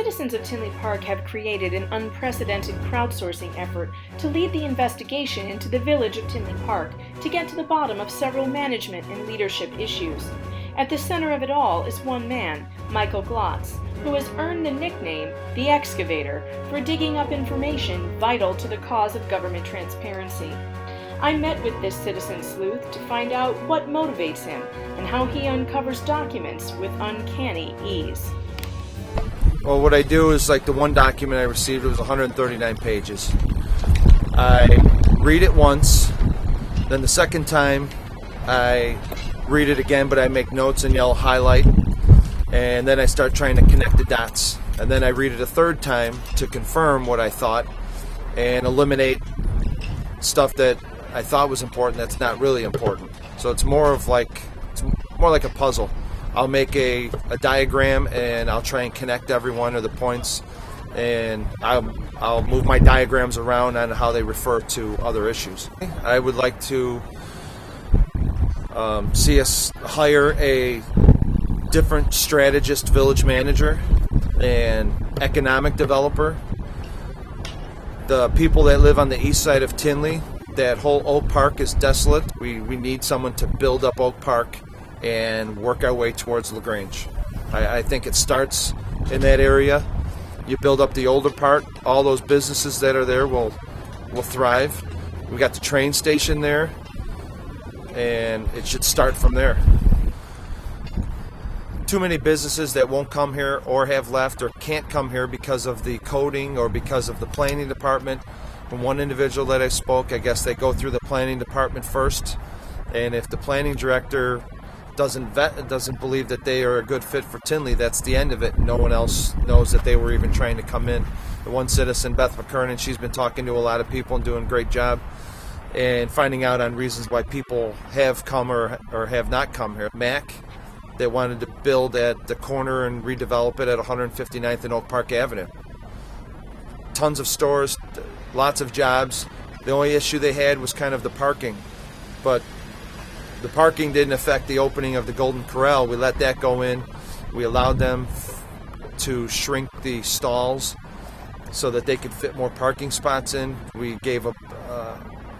citizens of Tinley Park have created an unprecedented crowdsourcing effort to lead the investigation into the village of Tinley Park to get to the bottom of several management and leadership issues. At the center of it all is one man, Michael Glotz, who has earned the nickname the Excavator for digging up information vital to the cause of government transparency. I met with this citizen sleuth to find out what motivates him and how he uncovers documents with uncanny ease. Well, what I do is, like, the one document I received, it was 139 pages. I read it once, then the second time I read it again, but I make notes in yellow highlight, and then I start trying to connect the dots. And then I read it a third time to confirm what I thought and eliminate stuff that I thought was important that's not really important. So it's more like a puzzle. I'll make a diagram and I'll try and connect every one of the points, and I'll move my diagrams around on how they refer to other issues. I would like to see us hire a different strategist village manager and economic developer. The people that live on the east side of Tinley, that whole Oak Park is desolate. We need someone to build up Oak Park and work our way towards LaGrange. I think it starts in that area. You build up the older part, all those businesses that are there will thrive. We got the train station there, and it should start from there. Too many businesses that won't come here or have left or can't come here because of the coding or because of the planning department. From one individual that I spoke, I guess they go through the planning department first, and if the planning director doesn't believe that they are a good fit for Tinley, that's the end of it. No one else knows that they were even trying to come in. The one citizen, Beth McKernan, she's been talking to a lot of people and doing a great job and finding out on reasons why people have come or have not come here. Mac, that wanted to build at the corner and redevelop it at 159th and Oak Park Avenue. Tons of stores, lots of jobs. The only issue they had was kind of the parking, but the parking didn't affect the opening of the Golden Corral. We let that go in. We allowed them to shrink the stalls so that they could fit more parking spots in. We gave a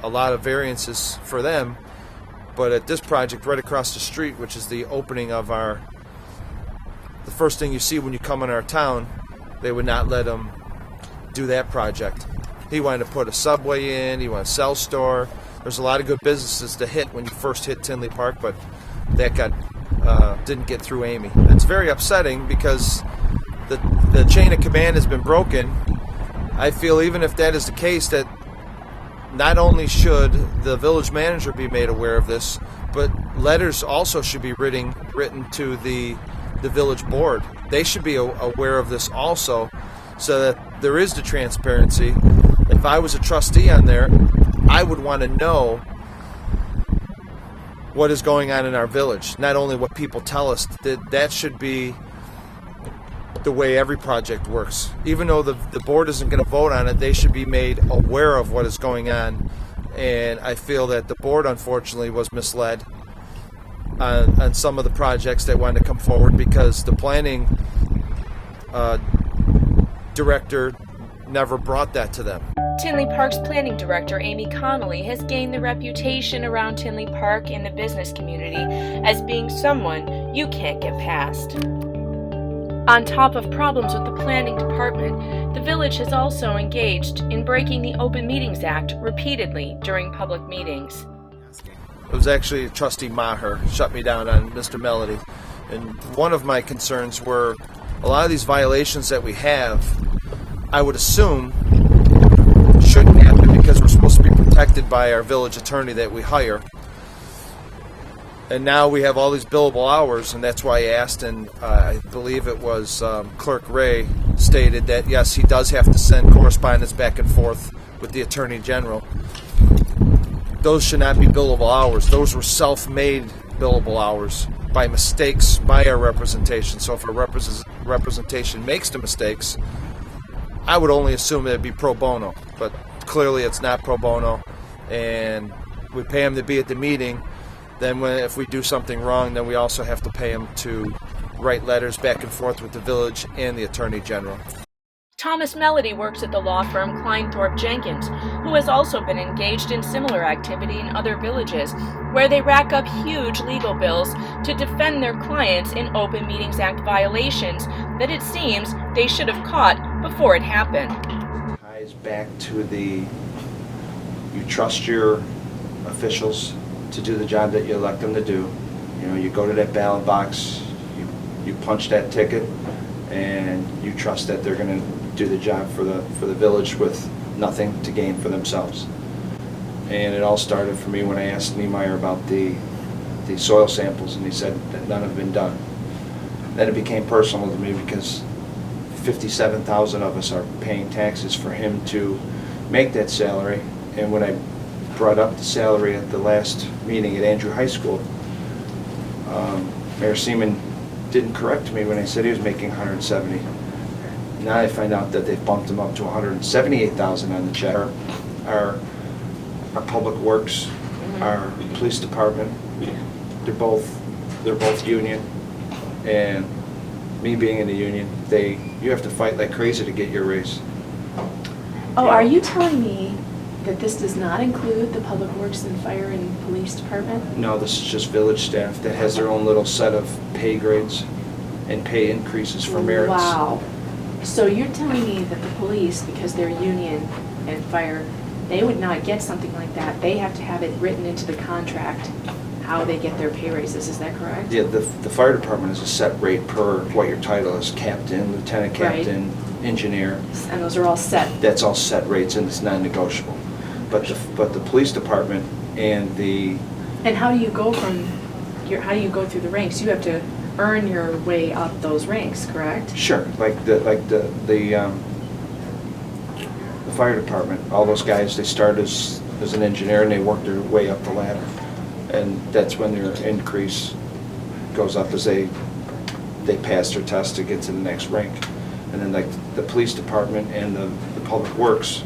lot of variances for them, but at this project right across the street, which is the opening of the first thing you see when you come in our town, they would not let them do that project. He wanted to put a Subway in, he wanted a cell store. There's a lot of good businesses to hit when you first hit Tinley Park, but that didn't get through Amy. It's very upsetting because the chain of command has been broken. I feel even if that is the case, that not only should the village manager be made aware of this, but letters also should be written to the village board. They should be aware of this also, so that there is the transparency. If I was a trustee on there, I would want to know what is going on in our village, not only what people tell us. That should be the way every project works. Even though the board isn't going to vote on it, they should be made aware of what is going on. And I feel that the board, unfortunately, was misled on some of the projects that wanted to come forward because the planning director never brought that to them. Tinley Park's planning director, Amy Connolly, has gained the reputation around Tinley Park in the business community as being someone you can't get past. On top of problems with the planning department, the village has also engaged in breaking the Open Meetings Act repeatedly during public meetings. It was actually Trustee Maher shut me down on Mr. Melody. And one of my concerns were a lot of these violations that we have, I would assume, shouldn't happen because we're supposed to be protected by our village attorney that we hire. And now we have all these billable hours, and that's why I asked, and I believe it was Clerk Ray stated that, yes, he does have to send correspondence back and forth with the Attorney General. Those should not be billable hours. Those were self-made billable hours by mistakes by our representation. So if our representation makes the mistakes, I would only assume it'd be pro bono, but clearly it's not pro bono, and we pay him to be at the meeting. Then if we do something wrong, then we also have to pay him to write letters back and forth with the village and the Attorney General. Thomas Melody works at the law firm Kleinthorpe Jenkins, who has also been engaged in similar activity in other villages, where they rack up huge legal bills to defend their clients in Open Meetings Act violations that it seems they should have caught before it happened. Ties back to you trust your officials to do the job that you elect them to do. You know, you go to that ballot box, you punch that ticket, and you trust that they're going to do the job for the village with nothing to gain for themselves. And it all started for me when I asked Niemeyer about the soil samples, and he said that none have been done. Then it became personal to me because 57,000 of us are paying taxes for him to make that salary. And when I brought up the salary at the last meeting at Andrew High School, Mayor Seaman didn't correct me when I said he was making 170. Now I find out that they've bumped him up to 178,000 on the check. Our public works, our police department, they're both union, and me being in the union, you have to fight like crazy to get your raise. Oh, are you telling me that this does not include the public works and fire and police department? No, this is just village staff that has their own little set of pay grades and pay increases for merits. Wow. So you're telling me that the police, because they're union and fire, they would not get something like that. They have to have it written into the contract how they get their pay raises. Is that correct? Yeah, the fire department is a set rate per what your title is: captain, lieutenant captain, engineer. And those are all set. That's all set rates, and it's non-negotiable. But the police department and the how do you go how do you go through the ranks? You have to earn your way up those ranks, correct? Sure, like the fire department, all those guys, they start as an engineer and they work their way up the ladder, and that's when their increase goes up as they pass their test to get to the next rank. And then like the police department and the public works,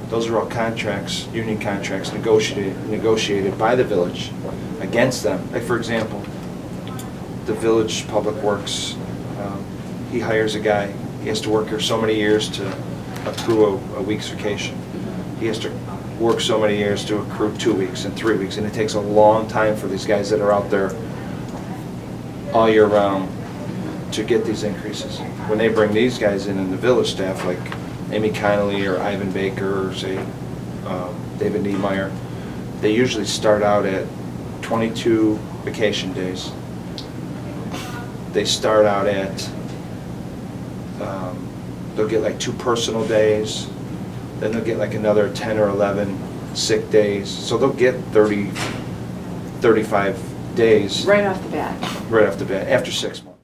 those are all contracts, union contracts, negotiated by the village against them. Like for example, the village public works, he hires a guy, he has to work here so many years to accrue a week's vacation. He has to work so many years to accrue 2 weeks and 3 weeks, and it takes a long time for these guys that are out there all year round to get these increases. When they bring these guys in the village staff, like Amy Connolly or Ivan Baker or say David Niemeyer, they usually start out at 22 vacation days. They start out at, they'll get like 2 personal days, then they'll get like another 10 or 11 sick days. So they'll get 30, 35 days. Right off the bat. Right off the bat, after 6 months.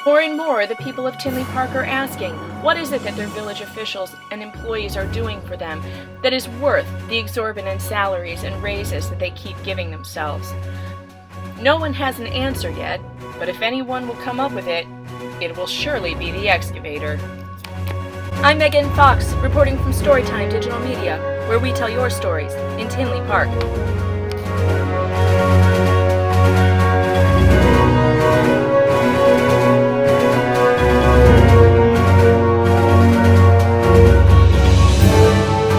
More and more, the people of Tinley Park are asking, what is it that their village officials and employees are doing for them that is worth the exorbitant salaries and raises that they keep giving themselves? No one has an answer yet, but if anyone will come up with it, it will surely be the Excavator. I'm Megan Fox, reporting from Storytime Digital Media, where we tell your stories in Tinley Park.